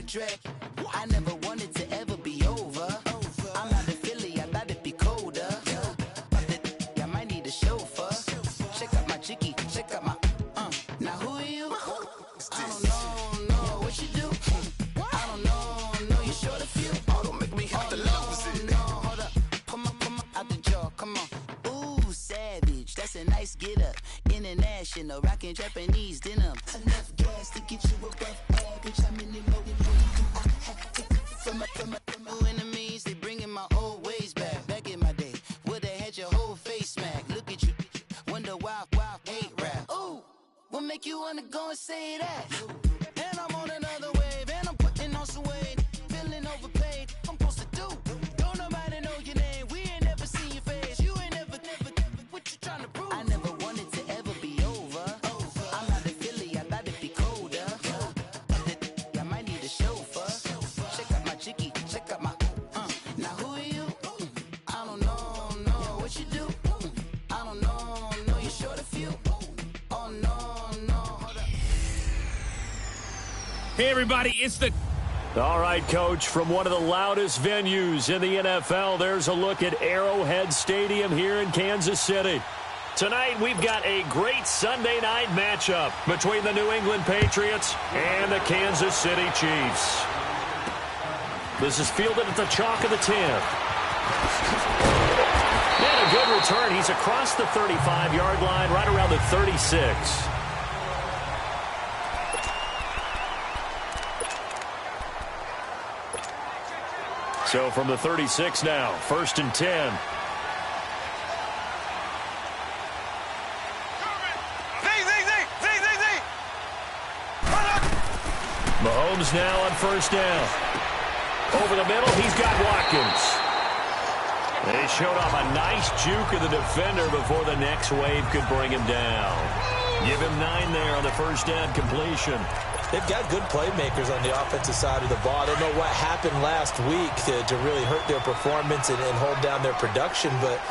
Drake. I never wanted to ever be over. I'm not a Philly, I thought it'd be colder. I might need a chauffeur. Check out my chicky, check out my now who are you? I don't know what you do. I don't know you short a few. Oh, don't make me have to lose it. No, hold up, come on, out the jaw, come on. Ooh, savage, that's a nice get up. International, rockin' Japanese denim. Enough gas to get you above average. I'm in the low from my enemies, they bringing my old ways back. Back in my day, would've had your whole face smacked. Look at you, wonder why hate rap. Ooh, what make you wanna go and say that? And I'm on another wave, and I'm putting on some weight. Feeling overpaid, I'm supposed to do. Don't nobody know your name, we ain't never seen your face. You ain't never, what you trying to prove? I never wanted to ever be over. I'm not a Philly, I thought it'd be colder. I might need a chauffeur. Check out my chicky, check out my now who are you? I don't know what you do. I don't know you short a few. Oh no, hold up. Hey everybody, it's the... All right, Coach, from one of the loudest venues in the NFL, there's a look at Arrowhead Stadium here in Kansas City. Tonight, we've got a great Sunday night matchup between the New England Patriots and the Kansas City Chiefs. This is fielded at the chalk of the 10. And a good return. He's across the 35-yard line, right around the 36. So from the 36 now, 1st and 10. Mahomes now on 1st down. Over the middle, he's got Watkins. They showed off a nice juke of the defender before the next wave could bring him down. Give him 9 there on the 1st down completion. They've got good playmakers on the offensive side of the ball. I don't know what happened last week to really hurt their performance and hold down their production, but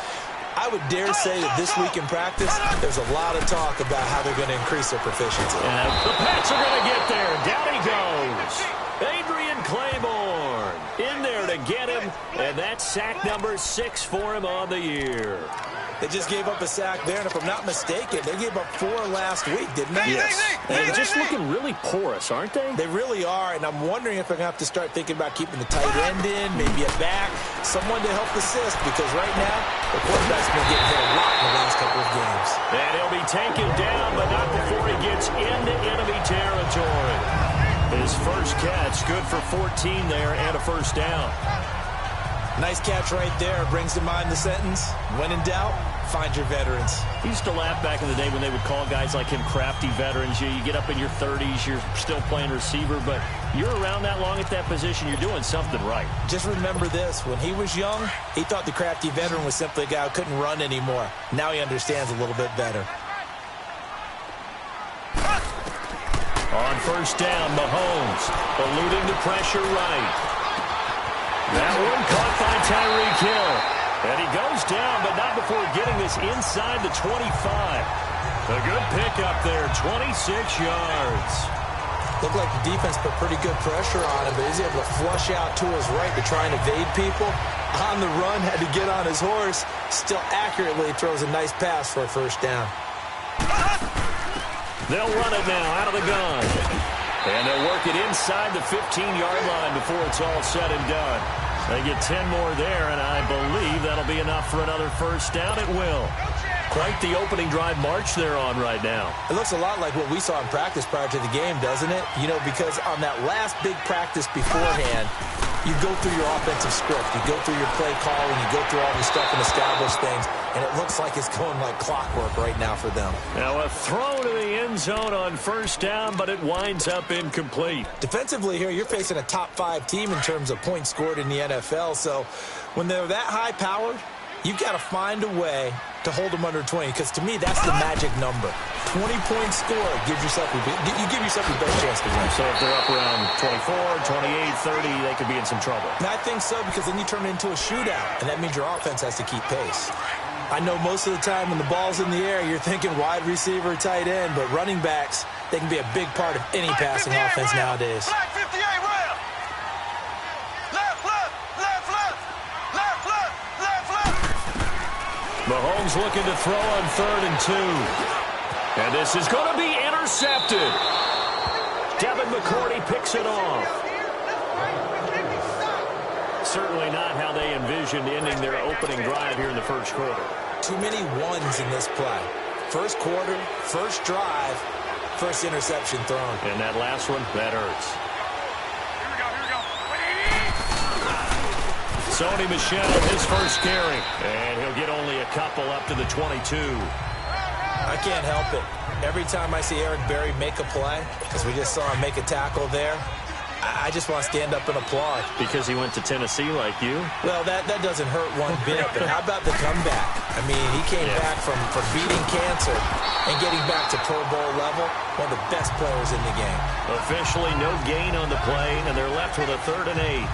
I would dare say that this week in practice, there's a lot of talk about how they're going to increase their proficiency. And the Pats are going to get there. Down he goes. Adrian Claiborne in there to get him, and that's sack number 6 for him on the year. They just gave up a sack there, and if I'm not mistaken, they gave up 4 last week, didn't they? Yes. And they're just looking really porous, aren't they? They really are, and I'm wondering if they're going to have to start thinking about keeping the tight end in, maybe a back, someone to help assist, because right now, the quarterback's been getting hit a lot in the last couple of games. And he'll be taken down, but not before he gets into enemy territory. His first catch, good for 14 there, and a 1st down. Nice catch right there. Brings to mind the sentence, when in doubt, find your veterans. He used to laugh back in the day when they would call guys like him crafty veterans. You get up in your 30s, you're still playing receiver, but you're around that long at that position, you're doing something right. Just remember this. When he was young, he thought the crafty veteran was simply a guy who couldn't run anymore. Now he understands a little bit better. On 1st down, Mahomes eluding the pressure right. That one caught by Tyreek Hill. And he goes down, but not before getting this inside the 25. A good pickup there, 26 yards. Looked like the defense put pretty good pressure on him, but he's able to flush out to his right to try and evade people. On the run, had to get on his horse. Still accurately throws a nice pass for a 1st down. They'll run it now out of the gun. And they'll work it inside the 15-yard line before it's all said and done. They get 10 more there, and I believe that'll be enough for another 1st down. It will. Quite the opening drive march they're on right now. It looks a lot like what we saw in practice prior to the game, doesn't it? You know, because on that last big practice beforehand, you go through your offensive script, you go through your play calling, you go through all this stuff and establish things, and it looks like it's going like clockwork right now for them. Now a throw to the end zone on 1st down, but it winds up incomplete. Defensively here, you're facing a top 5 team in terms of points scored in the NFL, so when they're that high-powered, you've got to find a way to hold them under 20, because to me, that's the magic number. 20 points scored, you give yourself your best chance to win. So if they're up around 24, 28, 30, they could be in some trouble. And I think so, because then you turn it into a shootout, and that means your offense has to keep pace. I know most of the time when the ball's in the air, you're thinking wide receiver, tight end, but running backs, they can be a big part of any passing offense nowadays. Mahomes looking to throw on 3rd and 2. And this is going to be intercepted. Devin McCourty picks it off. Certainly not how they envisioned ending their opening drive here in the first quarter. Too many ones in this play. First quarter, first drive, first interception thrown. And that last one, that hurts. Sony Michel, his first carry. And he'll get only a couple up to the 22. I can't help it. Every time I see Eric Berry make a play, as we just saw him make a tackle there, I just want to stand up and applaud. Because he went to Tennessee like you? Well, that doesn't hurt one bit, but how about the comeback? I mean, he came back from beating cancer and getting back to Pro Bowl level, one of the best players in the game. Officially no gain on the play, and they're left with a 3rd and 8.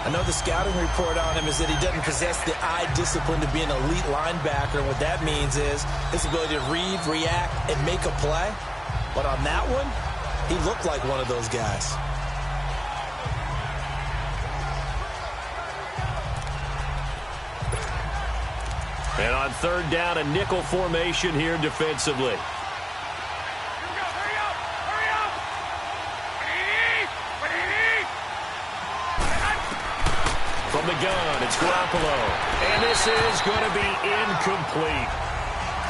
I know the scouting report on him is that he doesn't possess the eye discipline to be an elite linebacker, and what that means is his ability to read, react, and make a play. But on that one, he looked like one of those guys. And on 3rd down, a nickel formation here defensively. From the gun, it's Garoppolo. And this is going to be incomplete.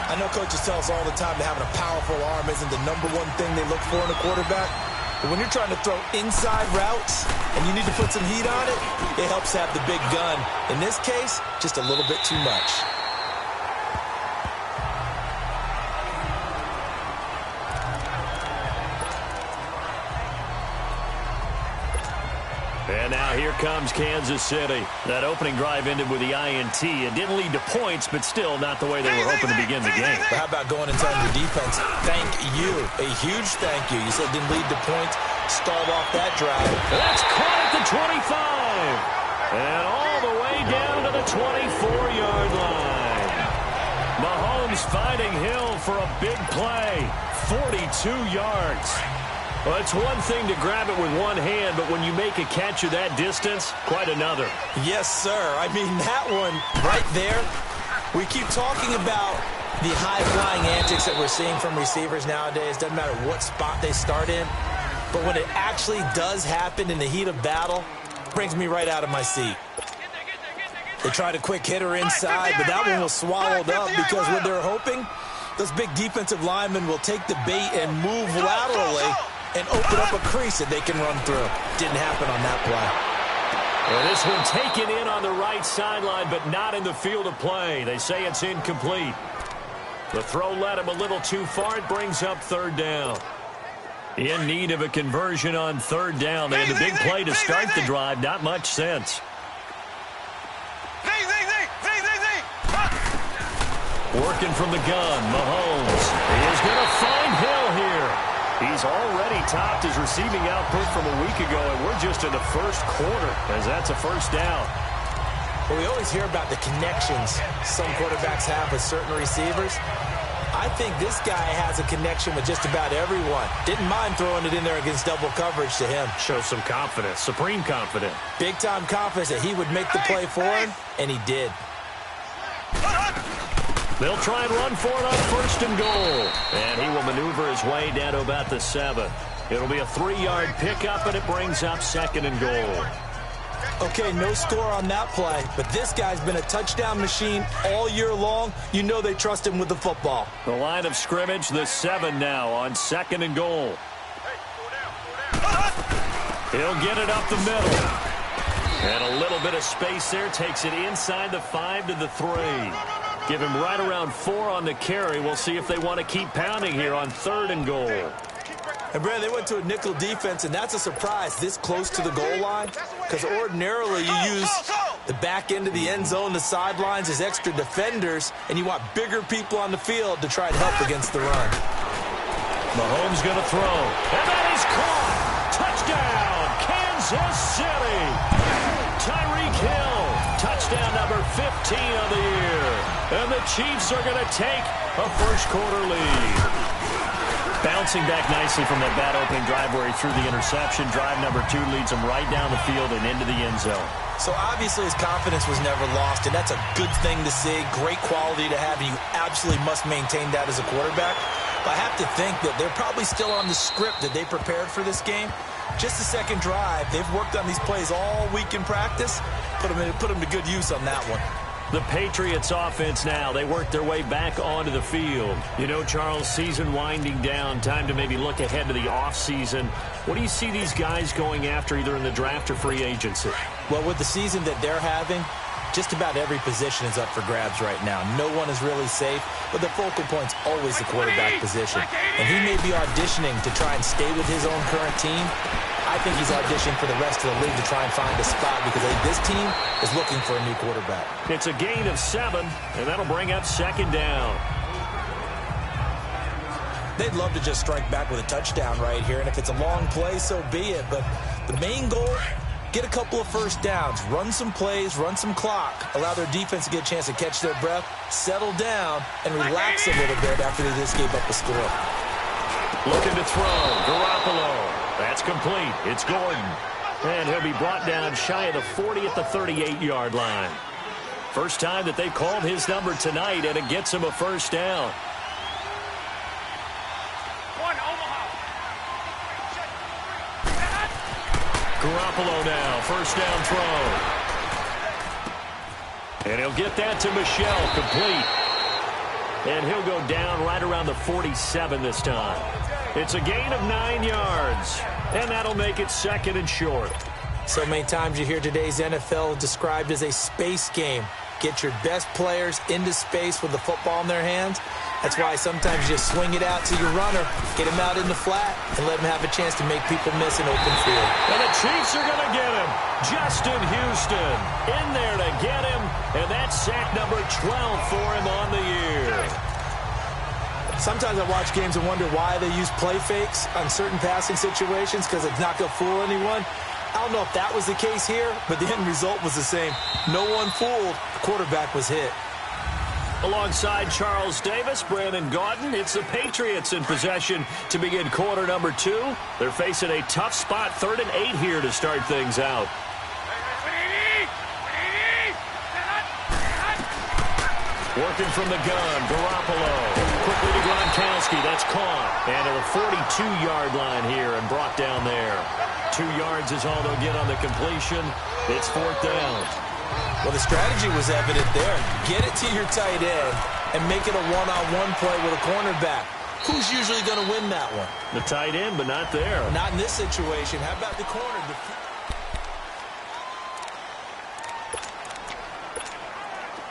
I know coaches tell us all the time that having a powerful arm isn't the #1 thing they look for in a quarterback. But when you're trying to throw inside routes and you need to put some heat on it, it helps have the big gun. In this case, just a little bit too much. And now here comes Kansas City. That opening drive ended with the INT. It didn't lead to points, but still not the way they were hoping to begin the game. But how about going and telling your defense, thank you, a huge thank you. You said it didn't lead to points, stalled off that drive. That's caught at the 25. And all the way down to the 24-yard line. Mahomes finding Hill for a big play. 42 yards. Well, it's one thing to grab it with one hand, but when you make a catch of that distance, quite another. Yes, sir. I mean, that one right there, we keep talking about the high-flying antics that we're seeing from receivers nowadays. Doesn't matter what spot they start in. But when it actually does happen in the heat of battle, it brings me right out of my seat. They tried a quick hitter inside, but that one was swallowed up because what they're hoping, those big defensive linemen will take the bait and move laterally and open up a crease that they can run through. Didn't happen on that play. Well, this one taken in on the right sideline, but not in the field of play. They say it's incomplete. The throw led him a little too far. It brings up 3rd down. In need of a conversion on 3rd down. They had the big play to start the drive. Not much sense. Working from the gun, Mahomes. He is going to find Hill here. He's already topped his receiving output from a week ago, and we're just in the first quarter, as that's a 1st down. Well, we always hear about the connections some quarterbacks have with certain receivers. I think this guy has a connection with just about everyone. Didn't mind throwing it in there against double coverage to him. Shows some confidence, supreme confidence. Big-time confidence that he would make the play for him, and he did. They'll try and run for it on 1st and goal. And he will maneuver his way down to about the 7. It'll be a 3-yard pickup, and it brings up 2nd and goal. Okay, no score on that play, but this guy's been a touchdown machine all year long. You know they trust him with the football. The line of scrimmage, the 7 now on 2nd and goal. He'll get it up the middle. And a little bit of space there, takes it inside the 5 to the 3. Give him right around 4 on the carry. We'll see if they want to keep pounding here on 3rd and goal. And, Brad, they went to a nickel defense, and that's a surprise this close to the goal line, because ordinarily you use the back end of the end zone, the sidelines as extra defenders, and you want bigger people on the field to try and help against the run. Mahomes going to throw. And that is caught. Touchdown, Kansas City. Tyreek Hill, touchdown number 15 of the year. And the Chiefs are going to take a first quarter lead. Bouncing back nicely from that bad opening drive where he threw the interception. Drive number 2 leads him right down the field and into the end zone. So obviously his confidence was never lost, and that's a good thing to see. Great quality to have, and you absolutely must maintain that as a quarterback. But I have to think that they're probably still on the script that they prepared for this game. Just the second drive. They've worked on these plays all week in practice. Put them to good use on that one. The Patriots offense now, they work their way back onto the field. You know, Charles, season winding down, time to maybe look ahead to the offseason. What do you see these guys going after either in the draft or free agency? Well, with the season that they're having, just about every position is up for grabs right now. No one is really safe, but the focal point's always the quarterback position. And he may be auditioning to try and stay with his own current team. I think he's auditioning for the rest of the league to try and find a spot because this team is looking for a new quarterback. It's a gain of 7, and that'll bring up second down. They'd love to just strike back with a touchdown right here, and if it's a long play, so be it. But the main goal, get a couple of first downs, run some plays, run some clock, allow their defense to get a chance to catch their breath, settle down, and relax a little bit after they just gave up a score. Looking to throw, Garoppolo. That's complete. It's Gordon. And he'll be brought down shy of the 40 at the 38-yard line. First time that they've called his number tonight, and it gets him a first down. Garoppolo now, first down throw. And he'll get that to Michel, complete. And he'll go down right around the 47 this time. It's a gain of 9 yards, and that'll make it second and short. So many times you hear today's NFL described as a space game. Get your best players into space with the football in their hands. That's why sometimes you just swing it out to your runner, get him out in the flat, and let him have a chance to make people miss an open field. And the Chiefs are going to get him. Justin Houston in there to get him, and that's sack number 12 for him on the year. Sometimes I watch games and wonder why they use play fakes on certain passing situations because it's not going to fool anyone. I don't know if that was the case here, but the end result was the same. No one fooled. The quarterback was hit. Alongside Charles Davis, Brandon Gaudin, it's the Patriots in possession to begin quarter number 2. They're facing a tough spot, 3rd and 8 here to start things out. Working from the gun, Garoppolo. Quickly to Gronkowski, that's caught. And to the 42-yard line here and brought down there. 2 yards is all they'll get on the completion. It's 4th down. Well, the strategy was evident there. Get it to your tight end and make it a one-on-one play with a cornerback. Who's usually going to win that one? The tight end, but not there. Not in this situation. How about the corner?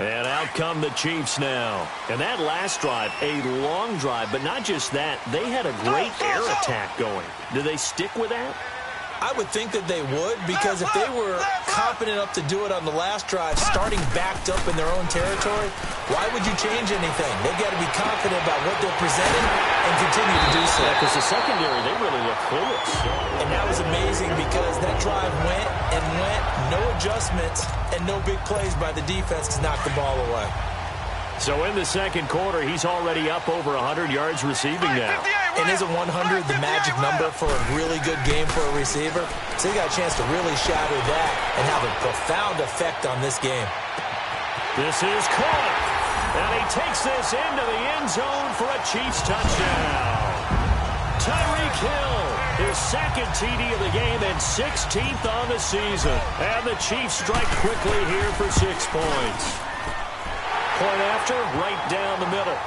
And out come the Chiefs now. And that last drive, a long drive, but not just that. They had a great air attack going. Do they stick with that? I would think that they would, because if they were confident enough to do it on the last drive, starting backed up in their own territory, why would you change anything? They've got to be confident about what they're presenting and continue to do so. Yeah, because the secondary, they really look clueless. And that was amazing because that drive went and went, no adjustments, and no big plays by the defense to knock the ball away. So in the second quarter, he's already up over 100 yards receiving now. And isn't 100 the magic number for a really good game for a receiver? So he got a chance to really shatter that and have a profound effect on this game. This is caught. And he takes this into the end zone for a Chiefs touchdown. Tyreek Hill, his second TD of the game and 16th on the season. And the Chiefs strike quickly here for 6 points. Point after, right down the middle.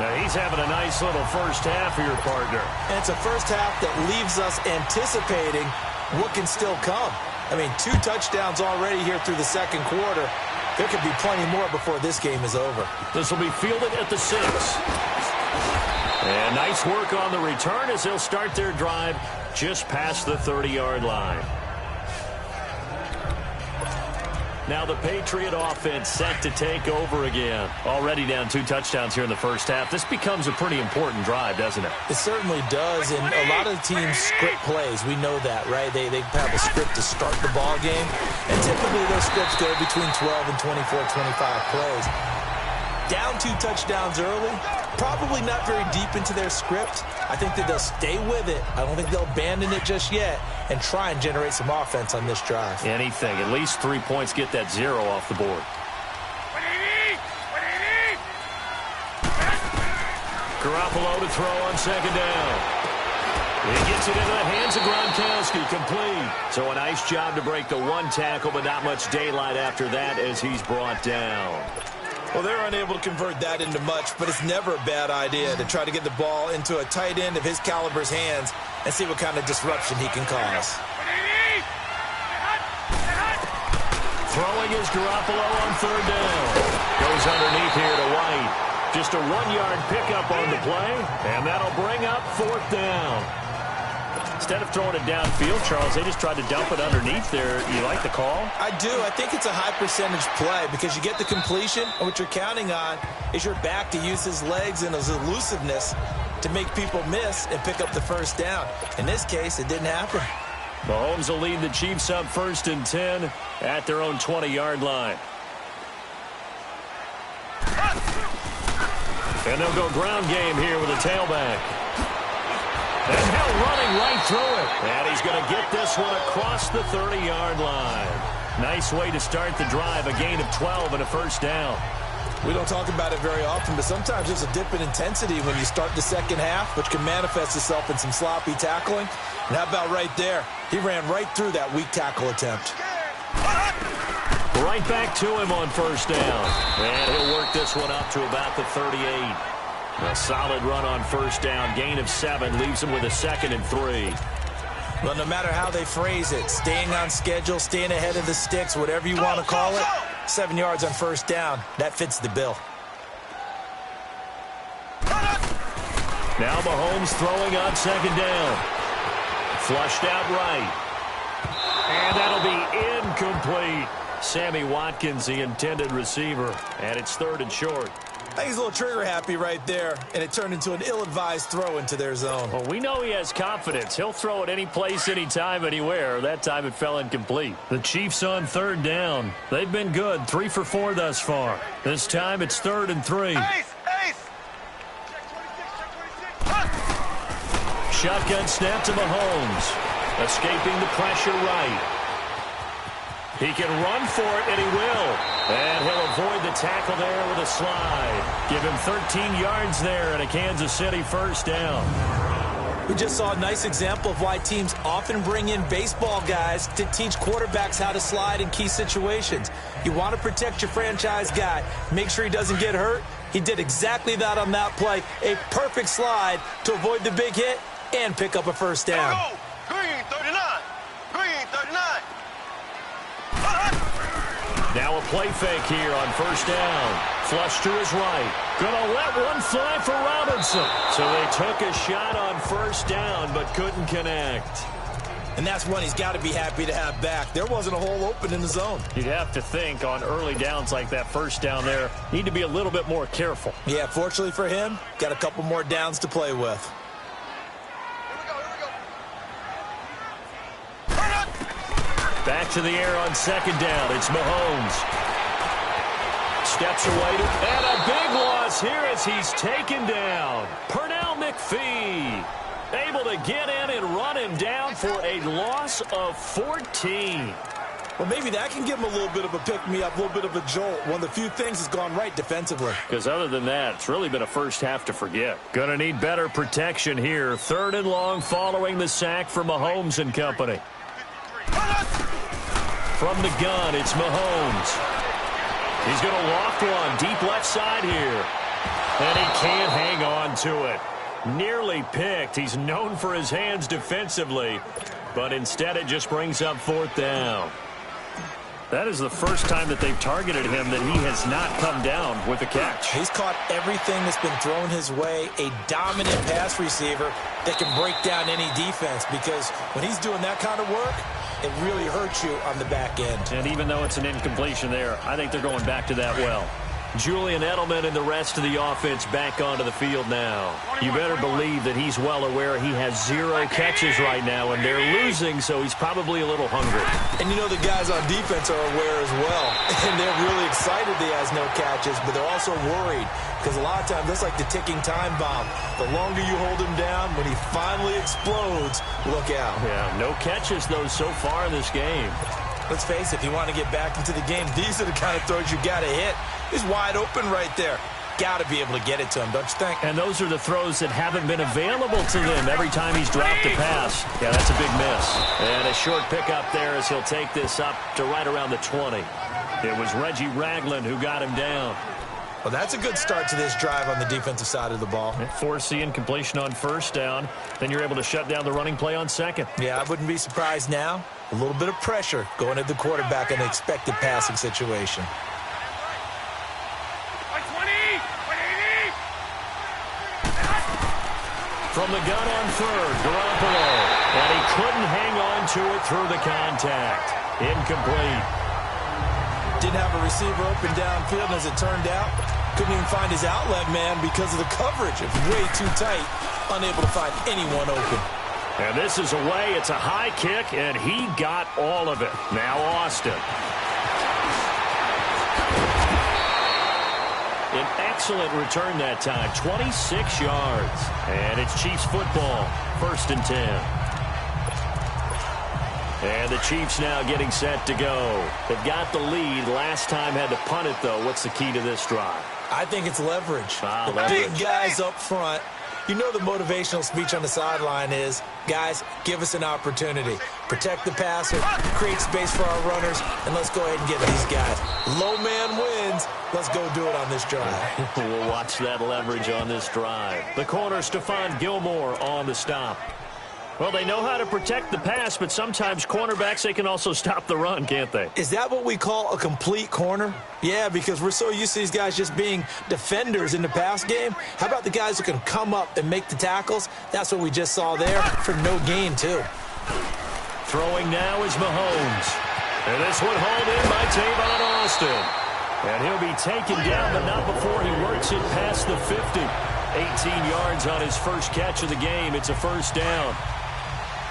Now he's having a nice little first half here, partner. And it's a first half that leaves us anticipating what can still come. I mean, 2 touchdowns already here through the second quarter. There could be plenty more before this game is over. This will be fielded at the 6. And nice work on the return as they'll start their drive just past the 30-yard line. Now the Patriot offense set to take over again. Already down 2 touchdowns here in the first half. This becomes a pretty important drive, doesn't it? It certainly does, and a lot of teams script plays. We know that, right? They have a script to start the ball game, and typically those scripts go between 12 and 24, 25 plays. Down 2 touchdowns early, probably not very deep into their script. I think that they'll stay with it. I don't think they'll abandon it just yet and try and generate some offense on this drive. Anything. At least 3 points, get that 0 off the board. Garoppolo to throw on second down. He gets it into the hands of Gronkowski, complete. So a nice job to break the 1 tackle, but not much daylight after that as he's brought down. Well, they're unable to convert that into much, but it's never a bad idea to try to get the ball into a tight end of his caliber's hands and see what kind of disruption he can cause. Throwing is Garoppolo on third down. Goes underneath here to White. Just a 1-yard pickup on the play, and that'll bring up 4th down. Instead of throwing it downfield, Charles, they just tried to dump it underneath there. You like the call? I do. I think it's a high-percentage play because you get the completion, and what you're counting on is your back to use his legs and his elusiveness to make people miss and pick up the first down. In this case, it didn't happen. Mahomes will lead the Chiefs up 1st and 10 at their own 20-yard line. And they'll go ground game here with a tailback. And Hill running right through it. And he's going to get this one across the 30-yard line. Nice way to start the drive. A gain of 12 and a first down. We don't talk about it very often, but sometimes there's a dip in intensity when you start the second half, which can manifest itself in some sloppy tackling. And how about right there? He ran right through that weak tackle attempt. Right back to him on first down. And he'll work this one up to about the 38. A solid run on first down. Gain of 7 leaves him with a 2nd and 3. Well, no matter how they phrase it, staying on schedule, staying ahead of the sticks, whatever you want to call it, 7 yards on first down, that fits the bill. Now Mahomes throwing on second down. Flushed out right. And that'll be incomplete. Sammy Watkins, the intended receiver, and it's 3rd and short. I think he's a little trigger happy right there, and it turned into an ill-advised throw into their zone. Well, we know he has confidence. He'll throw it any place, anytime, anywhere. That time it fell incomplete. The Chiefs on 3rd down. They've been good, 3 for 4 thus far. This time it's 3rd and 3. Shotgun snap to Mahomes. Escaping the pressure right. He can run for it, and he will. And he'll avoid the tackle there with a slide. Give him 13 yards there and a Kansas City first down. We just saw a nice example of why teams often bring in baseball guys to teach quarterbacks how to slide in key situations. You want to protect your franchise guy. Make sure he doesn't get hurt. He did exactly that on that play. A perfect slide to avoid the big hit and pick up a first down. Green 39. Green 39. Now a play fake here on first down. Flush to his right. Gonna let one fly for Robinson. So they took a shot on first down but couldn't connect. And that's one he's got to be happy to have back. There wasn't a hole open in the zone. You'd have to think on early downs like that first down there, need to be a little bit more careful. Yeah, fortunately for him, got a couple more downs to play with. Back to the air on second down. It's Mahomes. Steps away and a big loss here as he's taken down. Pernell McPhee able to get in and run him down for a loss of 14. Well, maybe that can give him a little bit of a pick-me-up, a little bit of a jolt. One of the few things that's gone right defensively. Because other than that, it's really been a first half to forget. Gonna need better protection here. 3rd and long following the sack from Mahomes and company. From the gun, it's Mahomes. He's going to loft one deep left side here. And he can't hang on to it. Nearly picked. He's known for his hands defensively. But instead it just brings up 4th down. That is the first time that they've targeted him that he has not come down with a catch. He's caught everything that's been thrown his way. A dominant pass receiver that can break down any defense. Because when he's doing that kind of work, it really hurts you on the back end. And even though it's an incompletion there, I think they're going back to that well. Julian Edelman and the rest of the offense back onto the field now. You better believe that he's well aware he has 0 catches right now, and they're losing, so he's probably a little hungry. And you know the guys on defense are aware as well. And they're really excited he has no catches, but they're also worried because a lot of times that's like the ticking time bomb. The longer you hold him down, when he finally explodes, look out. Yeah, no catches, though, so far in this game. Let's face it, if you want to get back into the game, these are the kind of throws you got to hit. He's wide open right there. Got to be able to get it to him, don't you think? And those are the throws that haven't been available to them every time he's dropped a pass. Yeah, that's a big miss. And a short pickup there as he'll take this up to right around the 20. It was Reggie Ragland who got him down. Well, that's a good start to this drive on the defensive side of the ball. Forcing incompletion on first down. Then you're able to shut down the running play on second. Yeah, I wouldn't be surprised now. A little bit of pressure going at the quarterback in an expected passing situation. From the gun on third, Garoppolo. And he couldn't hang on to it through the contact. Incomplete. Didn't have a receiver open downfield, and as it turned out, couldn't even find his outlet man because of the coverage. It's way too tight, unable to find anyone open. And this is away. It's a high kick, and he got all of it. Now Austin. An excellent return that time, 26 yards. And it's Chiefs football, 1st and 10. And the Chiefs now getting set to go. They've got the lead. Last time had to punt it, though. What's the key to this drive? I think it's leverage. Leverage. Big guys up front. You know the motivational speech on the sideline is, guys, give us an opportunity. Protect the passer, create space for our runners, and let's go ahead and get these guys. Low man wins. Let's go do it on this drive. We'll watch that leverage on this drive. The corner, Stephon Gilmore on the stop. Well, they know how to protect the pass, but sometimes cornerbacks, they can also stop the run, can't they? Is that what we call a complete corner? Yeah, because we're so used to these guys just being defenders in the pass game. How about the guys who can come up and make the tackles? That's what we just saw there for no gain, too. Throwing now is Mahomes. And this one hauled in by Tavon Austin. And he'll be taken down, but not before he works it past the 50. 18 yards on his first catch of the game. It's a first down.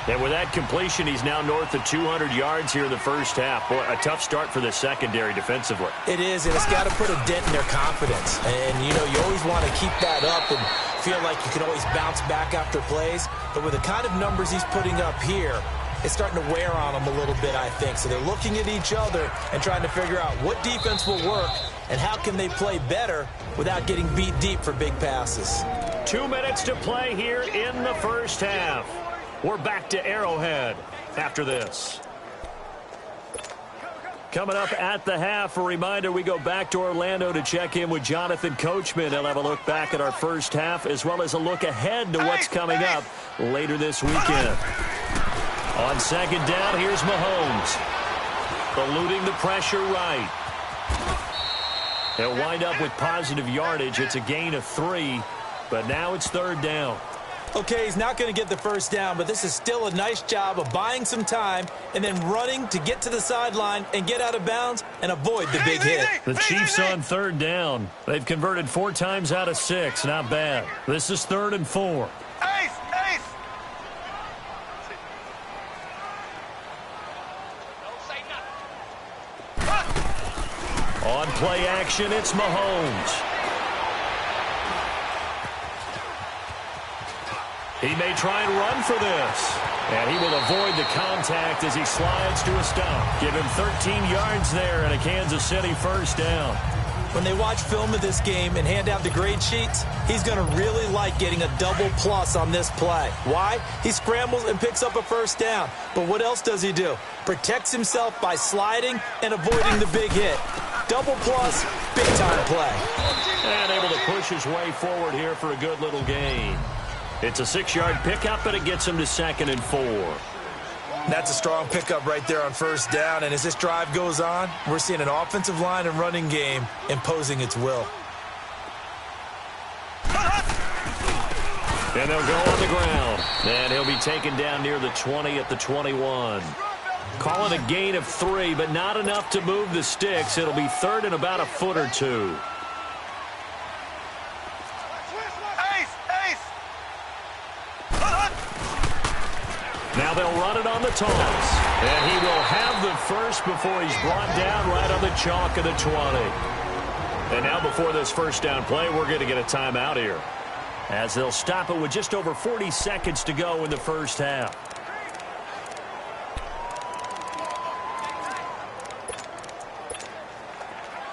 And with that completion, he's now north of 200 yards here in the first half. Boy, a tough start for the secondary defensively. It is, and it's got to put a dent in their confidence. And, you know, you always want to keep that up and feel like you can always bounce back after plays. But with the kind of numbers he's putting up here, it's starting to wear on them a little bit, I think. So they're looking at each other and trying to figure out what defense will work and how can they play better without getting beat deep for big passes. 2 minutes to play here in the first half. We're back to Arrowhead after this. Coming up at the half, a reminder, we go back to Orlando to check in with Jonathan Coachman. He'll have a look back at our first half as well as a look ahead to what's coming up later this weekend. On second down, here's Mahomes. Eluding the pressure right. He'll wind up with positive yardage. It's a gain of 3, but now it's third down. Okay, he's not going to get the first down, but this is still a nice job of buying some time and then running to get to the sideline and get out of bounds and avoid the big hit. The Chiefs on third down. They've converted 4 times out of 6. Not bad. This is 3rd and 4. On play action, it's Mahomes. He may try and run for this. And he will avoid the contact as he slides to a stop. Give him 13 yards there and a Kansas City first down. When they watch film of this game and hand out the grade sheets, he's going to really like getting a double plus on this play. Why? He scrambles and picks up a first down. But what else does he do? Protects himself by sliding and avoiding the big hit. Double plus, big-time play. And able to push his way forward here for a good little gain. It's a 6-yard pickup, but it gets him to 2nd and 4. That's a strong pickup right there on first down. And as this drive goes on, we're seeing an offensive line and running game imposing its will. And they'll go on the ground. And he'll be taken down near the 20 at the 21. Call it a gain of 3, but not enough to move the sticks. It'll be 3rd and about a foot or 2. Now they'll run it on the toss. And he will have the first before he's brought down right on the chalk of the 20. And now before this first down play, we're going to get a timeout here, as they'll stop it with just over 40 seconds to go in the first half.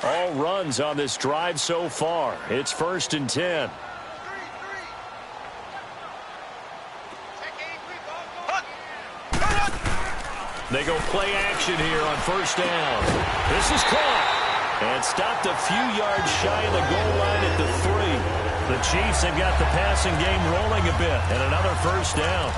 All runs on this drive so far. It's 1st and 10. They go play action here on 1st down. This is caught and stopped a few yards shy of the goal line at the 3. The Chiefs have got the passing game rolling a bit, and another 1st down.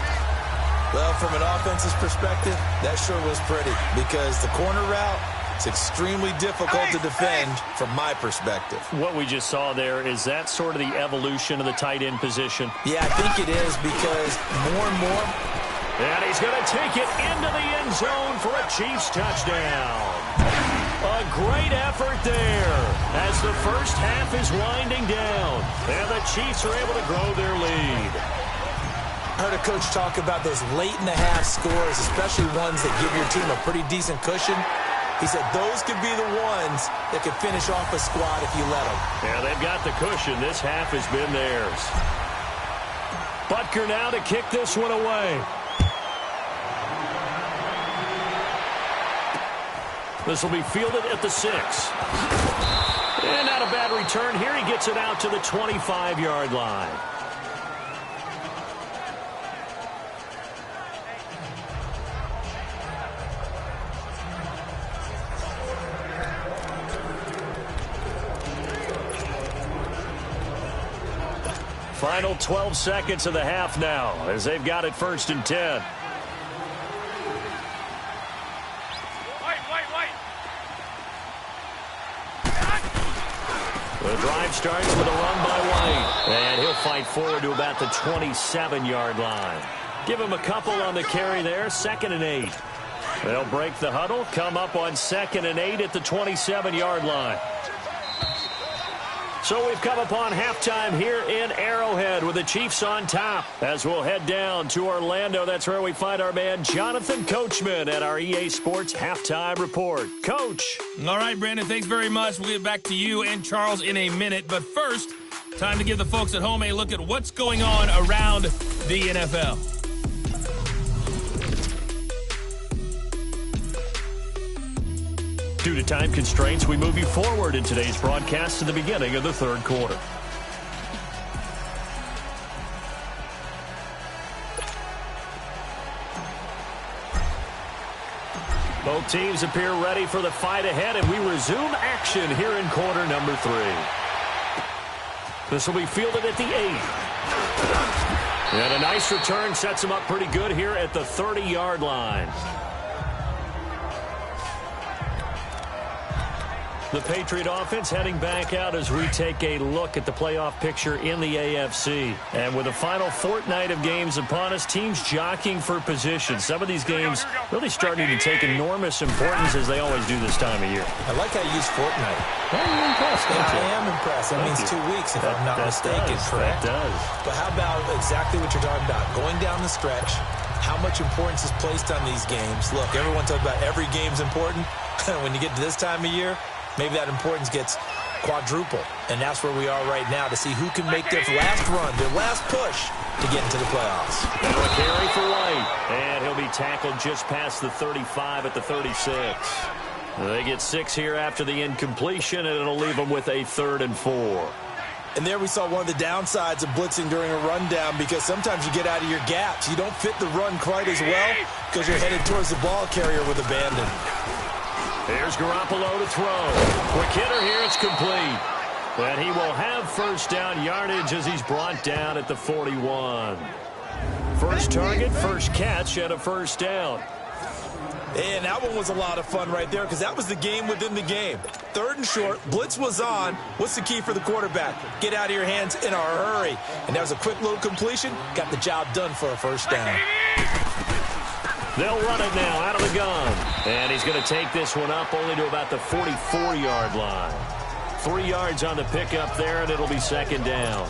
Well, from an offensive perspective, that sure was pretty, because the corner route, it's extremely difficult to defend from my perspective. What we just saw there, is that sort of the evolution of the tight end position? Yeah, I think it is, because more and more. And he's going to take it into the end zone for a Chiefs touchdown. A great effort there as the first half is winding down. And the Chiefs are able to grow their lead. I heard a coach talk about those late-in-the-half scores, especially ones that give your team a pretty decent cushion. He said those could be the ones that could finish off a squad if you let them. Yeah, they've got the cushion. This half has been theirs. Butker now to kick this one away. This will be fielded at the 6. And not a bad return here. He gets it out to the 25-yard line. Final 12 seconds of the half now, as they've got it 1st and 10. The drive starts with a run by White. And he'll fight forward to about the 27-yard line. Give him a couple on the carry there. 2nd and 8. They'll break the huddle, come up on 2nd and 8 at the 27-yard line. So we've come upon halftime here in Arrowhead with the Chiefs on top. As we'll head down to Orlando, that's where we find our man Jonathan Coachman at our EA Sports Halftime Report. Coach. All right, Brandon, thanks very much. We'll get back to you and Charles in a minute. But first, time to give the folks at home a look at what's going on around the NFL. Due to time constraints, we move you forward in today's broadcast to the beginning of the 3rd quarter. Both teams appear ready for the fight ahead, and we resume action here in quarter number 3. This will be fielded at the 8. And a nice return sets him up pretty good here at the 30-yard line. The Patriot offense heading back out as we take a look at the playoff picture in the AFC. And with the final fortnight of games upon us, teams jockeying for position. Some of these games really starting to take enormous importance, as they always do this time of year. I like how you use fortnight. Well, you're impressed, don't you? I am impressed. That means 2 weeks, if I'm not mistaken, correct? That does. But how about exactly what you're talking about? Going down the stretch, how much importance is placed on these games? Look, everyone talks about every game's important. When you get to this time of year, maybe that importance gets quadruple. And that's where we are right now, to see who can make their last run, their last push to get into the playoffs. And a carry for White. And he'll be tackled just past the 35 at the 36. They get 6 here after the incompletion, and it'll leave them with a 3rd and 4. And there we saw one of the downsides of blitzing during a rundown, because sometimes you get out of your gaps. You don't fit the run quite as well because you're headed towards the ball carrier with abandon. Here's Garoppolo to throw. Quick hitter here, it's complete. And he will have 1st down yardage as he's brought down at the 41. First target, first catch, and a 1st down. And that one was a lot of fun right there, because that was the game within the game. 3rd and short, blitz was on. What's the key for the quarterback? Get out of your hands in a hurry. And that was a quick little completion. Got the job done for a 1st down. They'll run it now out of the gun. And he's going to take this one up only to about the 44-yard line. 3 yards on the pickup there, and it'll be 2nd down.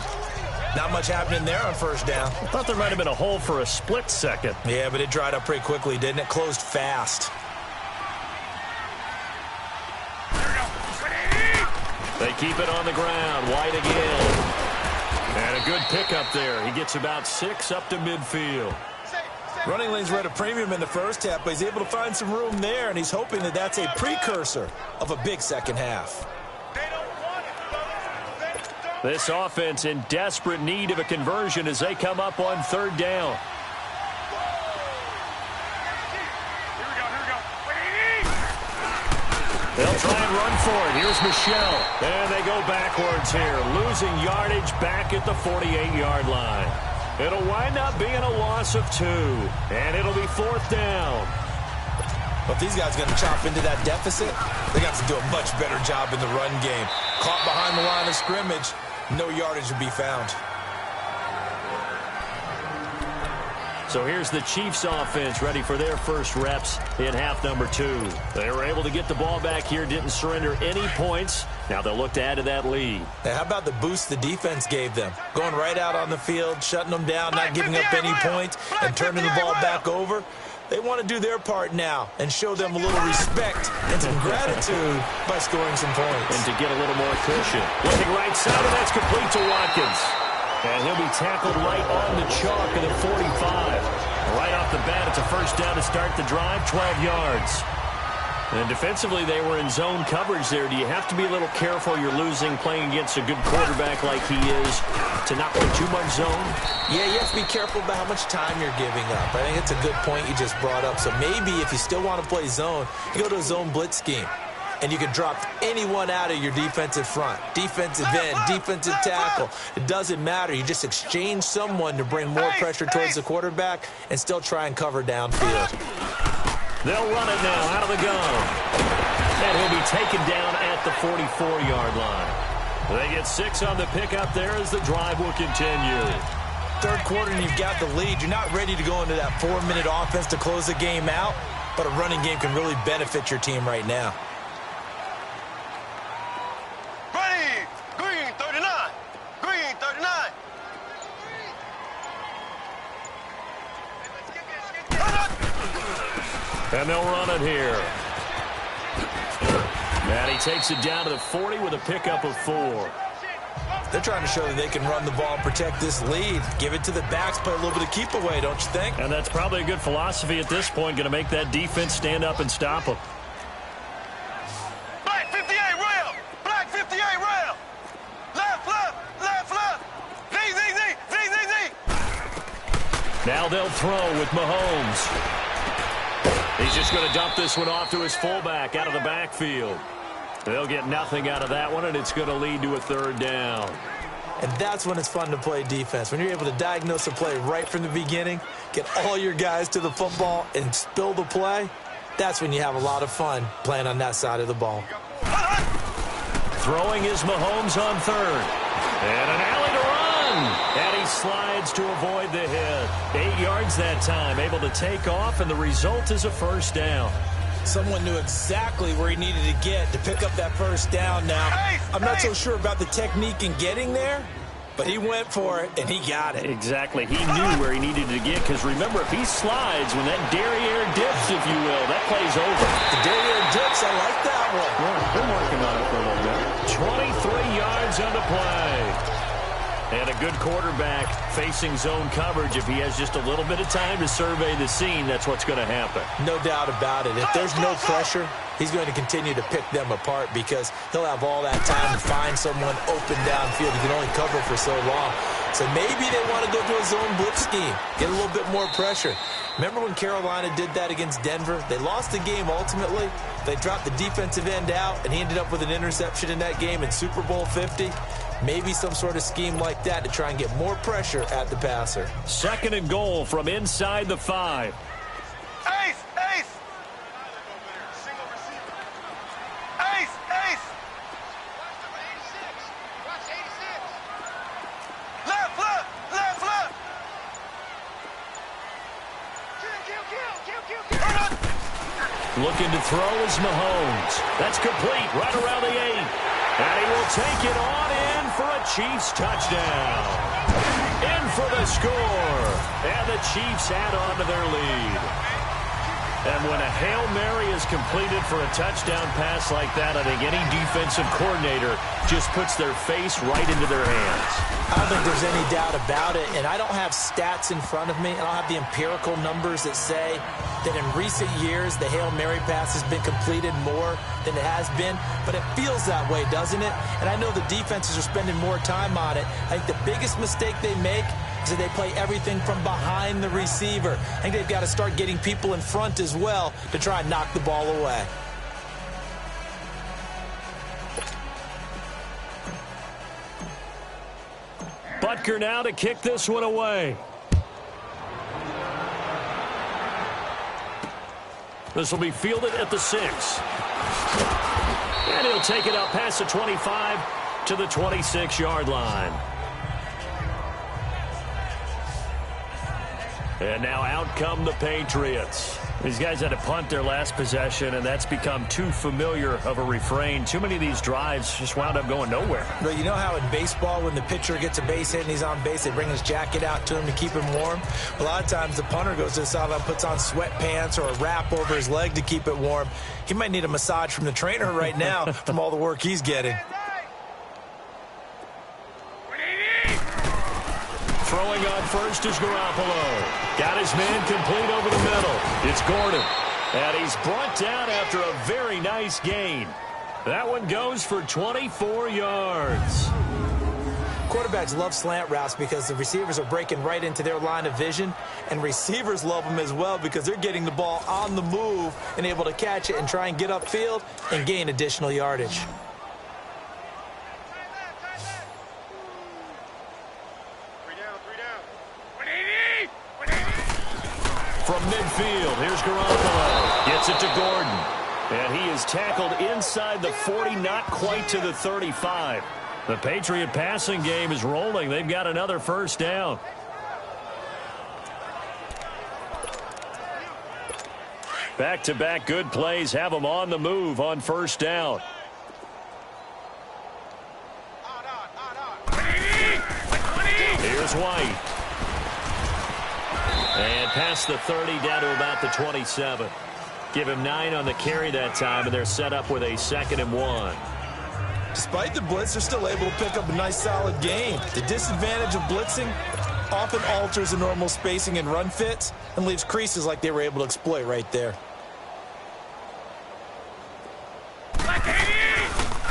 Not much happening there on first down. I thought there might have been a hole for a split second. Yeah, but it dried up pretty quickly, didn't it? Closed fast. They keep it on the ground. White again. And a good pickup there. He gets about 6 up to midfield. Running lanes were at a premium in the first half, but he's able to find some room there, and he's hoping that that's a precursor of a big second half. This offense in desperate need of a conversion as they come up on third down. They'll try and run for it. Here's Michelle. And they go backwards here, losing yardage back at the 48-yard line. It'll wind up being a loss of 2, and it'll be fourth down. But if these guys are going to chop into that deficit, they got to do a much better job in the run game. Caught behind the line of scrimmage, no yardage would be found. So here's the Chiefs offense ready for their first reps in half number 2. They were able to get the ball back here, didn't surrender any points. Now they'll look to add to that lead. Now, how about the boost the defense gave them? Going right out on the field, shutting them down, not giving up any points, and turning the ball back over. They want to do their part now and show them a little respect and some gratitude by scoring some points. And to get a little more cushion. Looking right side, and that's complete to Watkins. And he'll be tackled right on the chalk at the 45. Right off the bat, it's a first down to start the drive, 12 yards. And defensively, they were in zone coverage there. Do you have to be a little careful? You're losing playing against a good quarterback like he is to not play too much zone? Yeah, you have to be careful about how much time you're giving up. I think it's a good point you just brought up. So maybe if you still want to play zone, you go to a zone blitz scheme. And you can drop anyone out of your defensive front, defensive end, defensive tackle. It doesn't matter. You just exchange someone to bring more pressure towards the quarterback and still try and cover downfield. They'll run it now out of the gun. And he'll be taken down at the 44-yard line. They get 6 on the pickup there as the drive will continue. Third quarter and you've got the lead. You're not ready to go into that 4-minute offense to close the game out, but a running game can really benefit your team right now. Green 39. Green 39. And they'll run it here. And he takes it down to the 40 with a pickup of 4. They're trying to show that they can run the ball, protect this lead, give it to the backs, play a little bit of keep away, don't you think? And that's probably a good philosophy at this point, going to make that defense stand up and stop them. Black 58 rail. Black 58 rail. Left, left, left, left. Z, Z, Z, Z, Z, Z. Now they'll throw with Mahomes. He's just going to dump this one off to his fullback out of the backfield. They'll get nothing out of that one, and it's going to lead to a third down. And that's when it's fun to play defense. When you're able to diagnose a play right from the beginning, get all your guys to the football, and spill the play, that's when you have a lot of fun playing on that side of the ball. Throwing is Mahomes on third. And an alley to run. And he slides to avoid the hit. 8 yards that time, able to take off, and the result is a first down. Someone knew exactly where he needed to get to pick up that first down now. I'm not so sure about the technique in getting there, but he went for it, and he got it. Exactly. He knew where he needed to get, because remember, if he slides, when that derriere dips, if you will, that play's over. The derriere dips, I like that one. Yeah, been working on it for a little bit. 23 yards on the play. And a good quarterback facing zone coverage. If he has just a little bit of time to survey the scene, that's what's going to happen. No doubt about it. If there's no pressure, he's going to continue to pick them apart because he'll have all that time to find someone open downfield. He can only cover for so long. So maybe they want to go to a zone blitz scheme, get a little bit more pressure. Remember when Carolina did that against Denver? They lost the game ultimately. They dropped the defensive end out, and he ended up with an interception in that game in Super Bowl 50. Maybe some sort of scheme like that to try and get more pressure at the passer. Second and goal from inside the 5. Ace, ace. Ace, ace. Left, left, left, left. Looking to throw is Mahomes. That's complete right around the 8. And he will take it on in for a Chiefs touchdown. for the score. And the Chiefs add on to their lead. And when a Hail Mary is completed for a touchdown pass like that, I think any defensive coordinator just puts their face right into their hands. I don't think there's any doubt about it, and I don't have stats in front of me. I don't have the empirical numbers that say that in recent years the Hail Mary pass has been completed more than it has been, but it feels that way, doesn't it? And I know the defenses are spending more time on it. I think the biggest mistake they make is that they play everything from behind the receiver. I think they've got to start getting people in front as well to try and knock the ball away. Butker now to kick this one away. This will be fielded at the 6. And he'll take it out past the 25 to the 26-yard line. And now out come the Patriots. These guys had to punt their last possession, and that's become too familiar of a refrain. Too many of these drives just wound up going nowhere. But you know how in baseball, when the pitcher gets a base hit and he's on base, they bring his jacket out to him to keep him warm? A lot of times the punter goes to the sideline, puts on sweatpants or a wrap over his leg to keep it warm. He might need a massage from the trainer right now from all the work he's getting. Throwing on first is Garoppolo. Got his man complete over the middle. It's Gordon. And he's brought down after a very nice gain. That one goes for 24 yards. Quarterbacks love slant routes because the receivers are breaking right into their line of vision, and receivers love them as well because they're getting the ball on the move and able to catch it and try and get upfield and gain additional yardage. From midfield, here's Garoppolo. Gets it to Gordon. And he is tackled inside the 40, not quite to the 35. The Patriot passing game is rolling. They've got another first down. Back-to-back good plays have them on the move on first down. Here's White. And past the 30 down to about the 27. Give him 9 on the carry that time, and they're set up with a 2nd and 1. Despite the blitz, they're still able to pick up a nice solid gain. The disadvantage of blitzing often alters the normal spacing and run fits and leaves creases like they were able to exploit right there.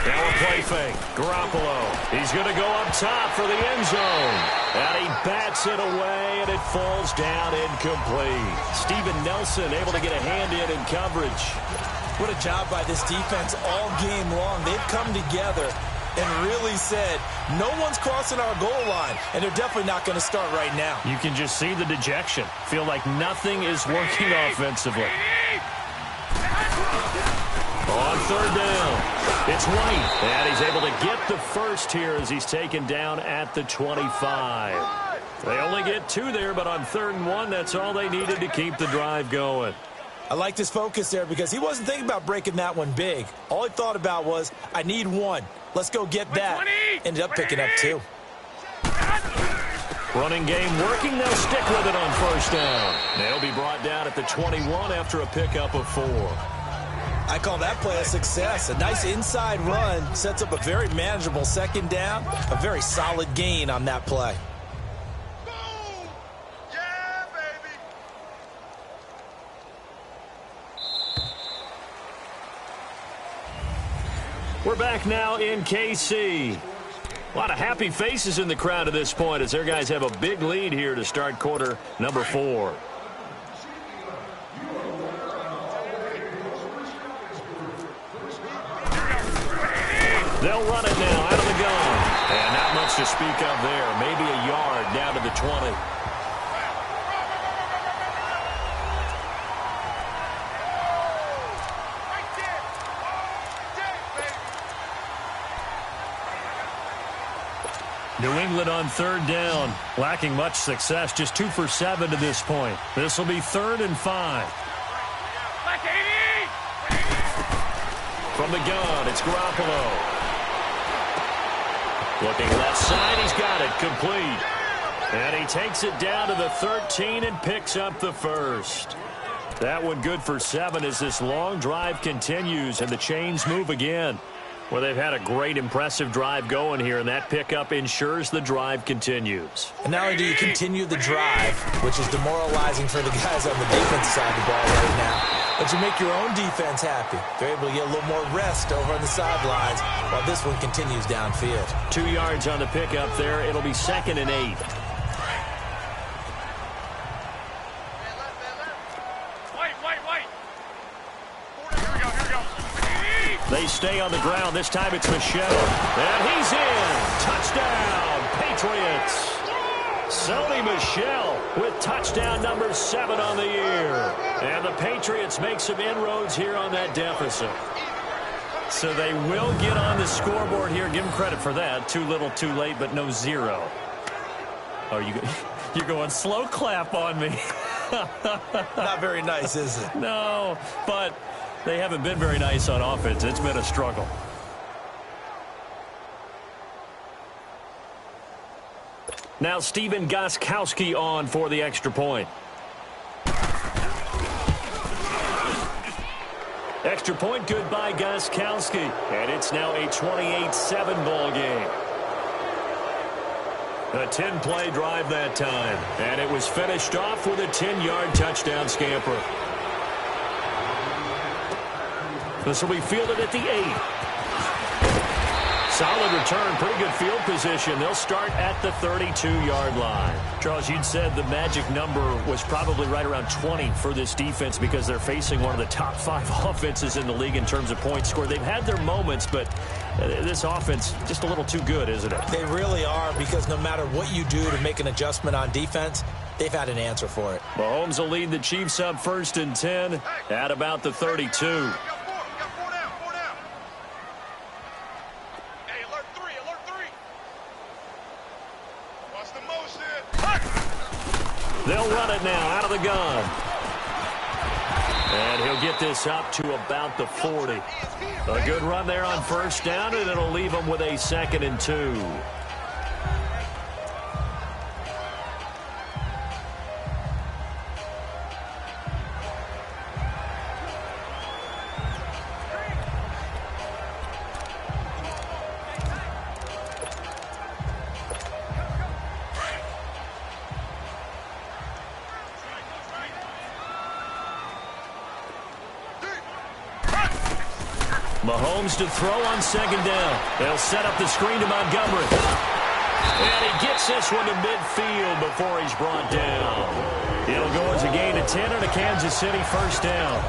Now a play fake. Garoppolo. He's going to go up top for the end zone. And he bats it away, and it falls down incomplete. Steven Nelson able to get a hand in coverage. What a job by this defense all game long. They've come together and really said, no one's crossing our goal line, and they're definitely not going to start right now. You can just see the dejection. Feel like nothing is working offensively. On third down, it's White, and he's able to get the first here as he's taken down at the 25. They only get 2 there, but on 3rd and 1, that's all they needed to keep the drive going. I like his focus there because he wasn't thinking about breaking that one big. All he thought about was, I need 1. Let's go get that. Ended up picking up 2. Running game working. They'll stick with it on first down. They'll be brought down at the 21 after a pickup of 4. I call that play a success. A nice inside run sets up a very manageable 2nd down. A very solid gain on that play. Boom! Yeah, baby! We're back now in KC. A lot of happy faces in the crowd at this point as their guys have a big lead here to start quarter number 4. They'll run it now out of the gun. And not much to speak of there. Maybe a yard down to the 20. New England on 3rd down. Lacking much success. Just 2 for 7 to this point. This will be 3rd and 5. From the gun, it's Garoppolo. Looking left side, he's got it, complete. And he takes it down to the 13 and picks up the first. That one good for 7 as this long drive continues and the chains move again. Well, they've had a great, impressive drive going here, and that pickup ensures the drive continues. And not only do you continue the drive, which is demoralizing for the guys on the defense side of the ball right now, but you make your own defense happy. They're able to get a little more rest over on the sidelines while this one continues downfield. 2 yards on the pickup there. It'll be 2nd and 8. They stay on the ground. This time it's Michelle. And he's in. Touchdown, Patriots. Sony Michel with touchdown number 7 on the year. And the Patriots make some inroads here on that deficit. So they will get on the scoreboard here. Give them credit for that. Too little, too late, but no 0. Oh, you're going slow clap on me. Not very nice, is it? No, but they haven't been very nice on offense. It's been a struggle. Now Steven Gostkowski on for the extra point. Extra point good by Gostkowski. And it's now a 28-7 ball game. A 10-play drive that time. And it was finished off with a 10-yard touchdown scamper. This will be fielded at the 8. Solid return, pretty good field position. They'll start at the 32-yard line. Charles, you'd said the magic number was probably right around 20 for this defense because they're facing one of the top 5 offenses in the league in terms of points scored. They've had their moments, but this offense just a little too good, isn't it? They really are, because no matter what you do to make an adjustment on defense, they've had an answer for it. Mahomes will lead the Chiefs up 1st and 10 at about the 32. They'll run it now out of the gun. And he'll get this up to about the 40. A good run there on 1st down, and it'll leave him with a 2nd and 2. Mahomes to throw on 2nd down. They'll set up the screen to Montgomery. And he gets this one to midfield before he's brought down. It'll go as a gain of 10 and a Kansas City 1st down.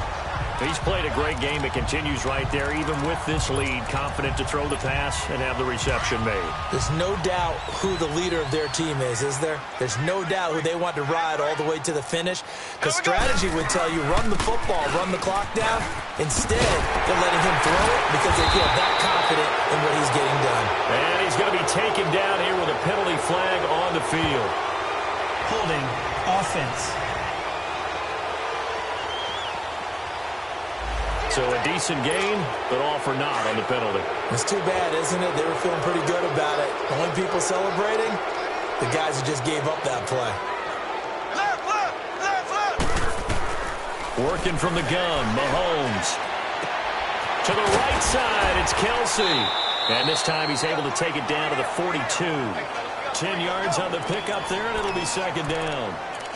He's played a great game. It continues right there, even with this lead, confident to throw the pass and have the reception made. There's no doubt who the leader of their team is there? There's no doubt who they want to ride all the way to the finish. Because strategy would tell you, run the football, run the clock down. Instead, they're letting him throw it because they feel that confident in what he's getting done. And he's going to be taken down here with a penalty flag on the field. Holding offense. So a decent gain, but all for naught on the penalty. It's too bad, isn't it? They were feeling pretty good about it. The only people celebrating, the guys who just gave up that play. Left, left, left, left. Working from the gun, Mahomes. To the right side, it's Kelsey. And this time he's able to take it down to the 42. 10 yards on the pickup there, and it'll be 2nd down.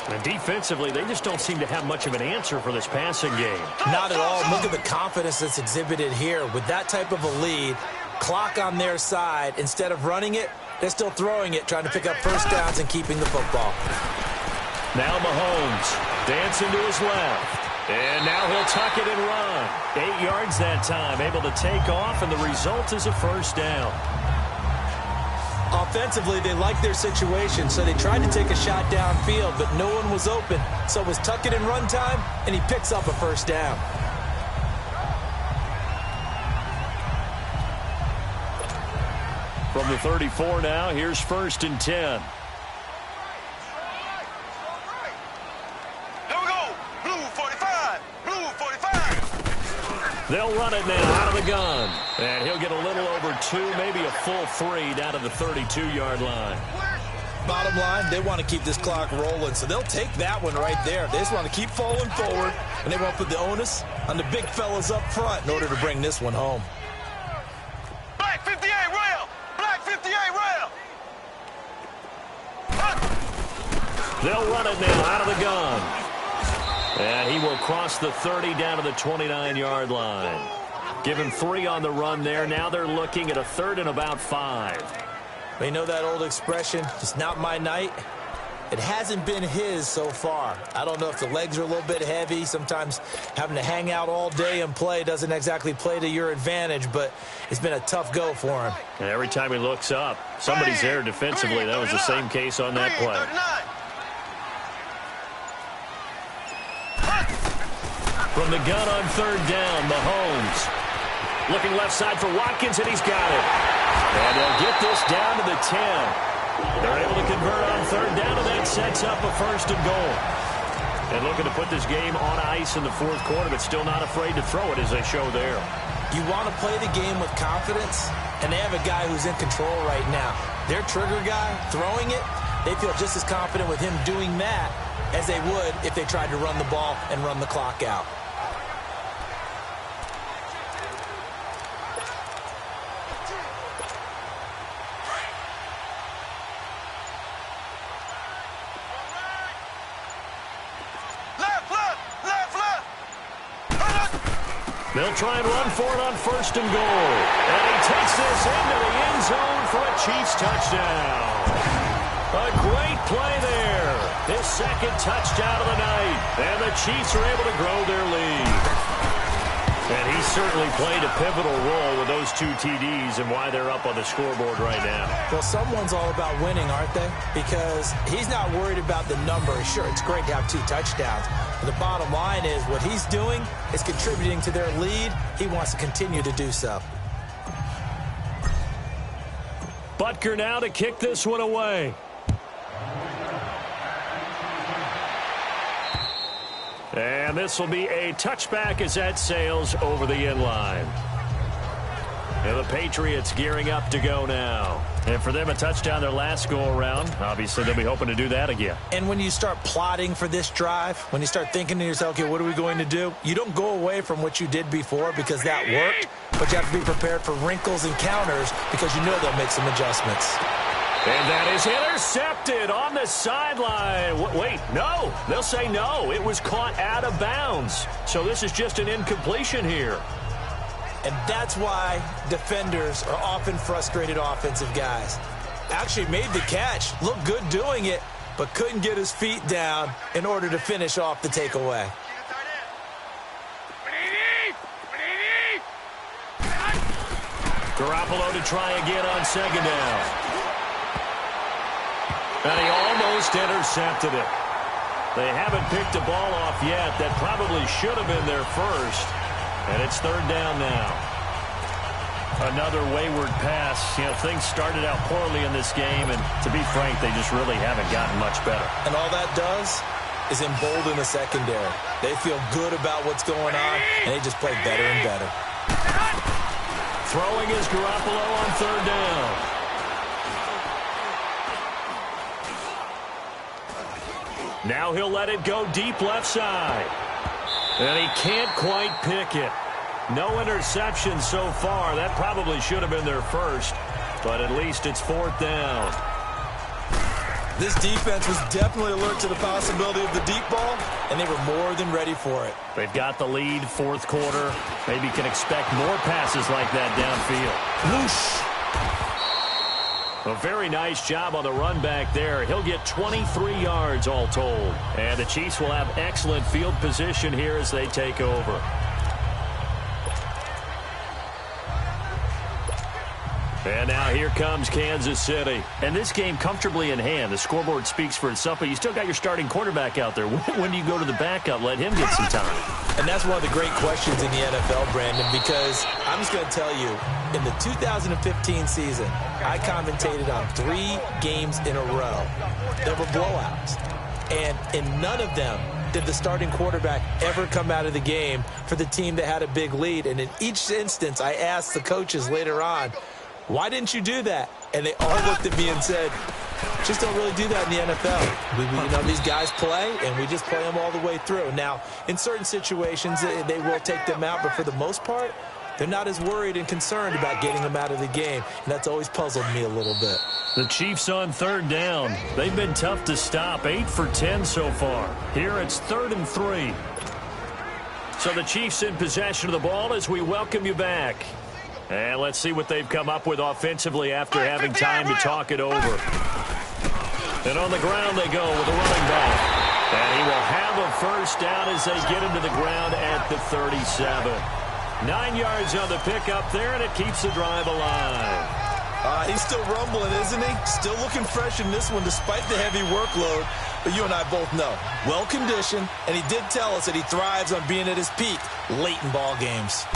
And defensively, they just don't seem to have much of an answer for this passing game. Not at all. Look at the confidence that's exhibited here. With that type of a lead, clock on their side, instead of running it, they're still throwing it, trying to pick up 1st downs and keeping the football. Now Mahomes dancing to his left. And now he'll tuck it and run. 8 yards that time, able to take off, and the result is a 1st down. Offensively, they liked their situation, so they tried to take a shot downfield, but no one was open. So it was tuck it and run time, and he picks up a 1st down. From the 34 now, here's 1st and 10. Here we go. Blue 45. Blue 45. They'll run it now out of the gun. And he'll get a little over 2, maybe a full 3 down to the 32-yard line. Bottom line, they want to keep this clock rolling, so they'll take that one right there. They just want to keep falling forward, and they want to put the onus on the big fellas up front in order to bring this one home. Black 58 rail! Black 58 rail! They'll run it now out of the gun. And he will cross the 30 down to the 29-yard line. Give him 3 on the run there. Now they're looking at a 3rd and about 5. You know that old expression, it's not my night? It hasn't been his so far. I don't know if the legs are a little bit heavy. Sometimes having to hang out all day and play doesn't exactly play to your advantage, but it's been a tough go for him. And every time he looks up, somebody's there defensively. That was the same case on that play. From the gun on 3rd down, Mahomes. Looking left side for Watkins, and he's got it. And they'll get this down to the 10. They're able to convert on 3rd down, and that sets up a 1st and goal. And looking to put this game on ice in the 4th quarter, but still not afraid to throw it as they show there. You want to play the game with confidence, and they have a guy who's in control right now. Their trigger guy, throwing it, they feel just as confident with him doing that as they would if they tried to run the ball and run the clock out. They'll try and run for it on 1st and goal. And he takes this into the end zone for a Chiefs touchdown. A great play there. His 2nd touchdown of the night. And the Chiefs are able to grow their lead. And he certainly played a pivotal role with those 2 TDs and why they're up on the scoreboard right now. Well, someone's all about winning, aren't they? Because he's not worried about the number. Sure, it's great to have 2 touchdowns. But the bottom line is what he's doing is contributing to their lead. He wants to continue to do so. Butker now to kick this one away. And this will be a touchback as that sails over the end line. And the Patriots gearing up to go now. And for them, a touchdown their last go-around. Obviously, they'll be hoping to do that again. And when you start plotting for this drive, when you start thinking to yourself, okay, what are we going to do? You don't go away from what you did before because that worked, but you have to be prepared for wrinkles and counters because you know they'll make some adjustments. And that is intercepted on the sideline. Wait, no. They'll say no. It was caught out of bounds. So this is just an incompletion here. And that's why defenders are often frustrated offensive guys. Actually made the catch, looked good doing it, but couldn't get his feet down in order to finish off the takeaway. Garoppolo to try again on 2nd down. And he almost intercepted it. They haven't picked a ball off yet. That probably should have been their first. And it's 3rd down now. Another wayward pass. You know, things started out poorly in this game, and to be frank, they just really haven't gotten much better. And all that does is embolden the secondary. They feel good about what's going on, and they just play better and better. Throwing is Garoppolo on 3rd down. Now he'll let it go deep left side. And he can't quite pick it. No interception so far. That probably should have been their first, but at least it's 4th down. This defense was definitely alert to the possibility of the deep ball, and they were more than ready for it. They've got the lead, 4th quarter. Maybe can expect more passes like that downfield. Whoosh! A very nice job on the run back there. He'll get 23 yards all told. And the Chiefs will have excellent field position here as they take over. And now here comes Kansas City. And this game comfortably in hand. The scoreboard speaks for itself, but you still got your starting quarterback out there. When do you go to the backup? Let him get some time. And that's one of the great questions in the NFL, Brandon, because I'm just going to tell you, in the 2015 season, I commentated on 3 games in a row. There were blowouts. And in none of them did the starting quarterback ever come out of the game for the team that had a big lead. And in each instance, I asked the coaches later on, why didn't you do that? And they all looked at me and said, Just don't really do that in the NFL. These guys play, and we just play them all the way through. Now, in certain situations, they will take them out, but for the most part, they're not as worried and concerned about getting them out of the game, and that's always puzzled me a little bit. The Chiefs on third down. They've been tough to stop, 8 for 10 so far. Here it's 3rd and 3. So the Chiefs in possession of the ball as we welcome you back. And let's see what they've come up with offensively after having time to talk it over. And on the ground they go with a running back. And he will have a first down as they get him to the ground at the 37. 9 yards on the pickup there, and it keeps the drive alive. He's still rumbling, isn't he? Still looking fresh in this one despite the heavy workload. But you and I both know, well-conditioned, and he did tell us that he thrives on being at his peak late in ball games.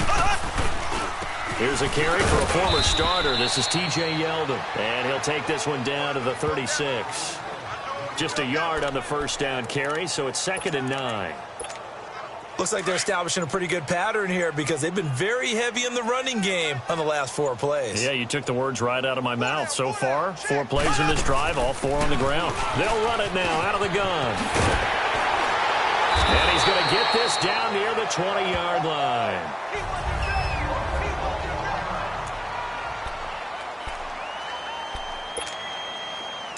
Here's a carry for a former starter. This is T.J. Yeldon, and he'll take this one down to the 36. Just a yard on the first down carry, so it's 2nd and 9. Looks like they're establishing a pretty good pattern here because they've been very heavy in the running game on the last 4 plays. Yeah, you took the words right out of my mouth. So far, 4 plays in this drive, all 4 on the ground. They'll run it now out of the gun. And he's going to get this down near the 20-yard line.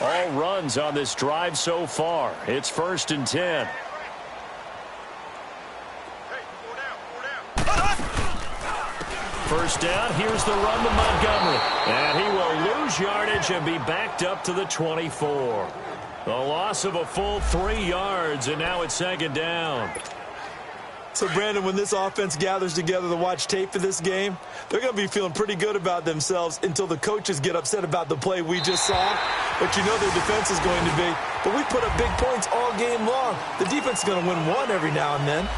All runs on this drive so far. It's 1st and 10. First down, here's the run to Montgomery. And he will lose yardage and be backed up to the 24. The loss of a full 3 yards, and now it's 2nd down. So, Brandon, when this offense gathers together to watch tape for this game, they're going to be feeling pretty good about themselves until the coaches get upset about the play we just saw. But you know their defense is going to be. But we put up big points all game long. The defense is going to win one every now and then.